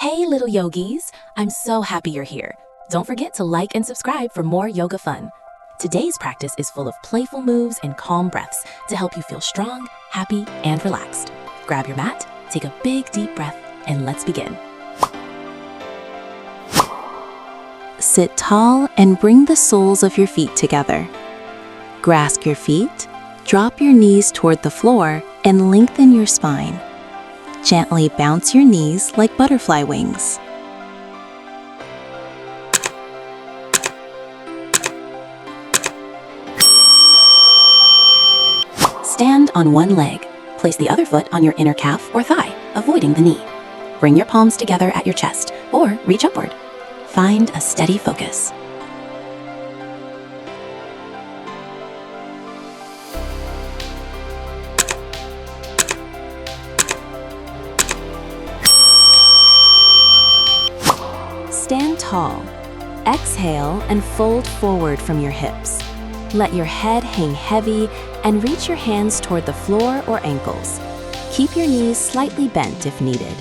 Hey little yogis, I'm so happy you're here. Don't forget to like and subscribe for more yoga fun. Today's practice is full of playful moves and calm breaths to help you feel strong, happy, and relaxed. Grab your mat, take a big deep breath, and let's begin. Sit tall and bring the soles of your feet together. Grasp your feet, drop your knees toward the floor, and lengthen your spine. Gently bounce your knees like butterfly wings. Stand on one leg. Place the other foot on your inner calf or thigh, avoiding the knee. Bring your palms together at your chest or reach upward. Find a steady focus. Stand tall. Exhale and fold forward from your hips. Let your head hang heavy and reach your hands toward the floor or ankles. Keep your knees slightly bent if needed.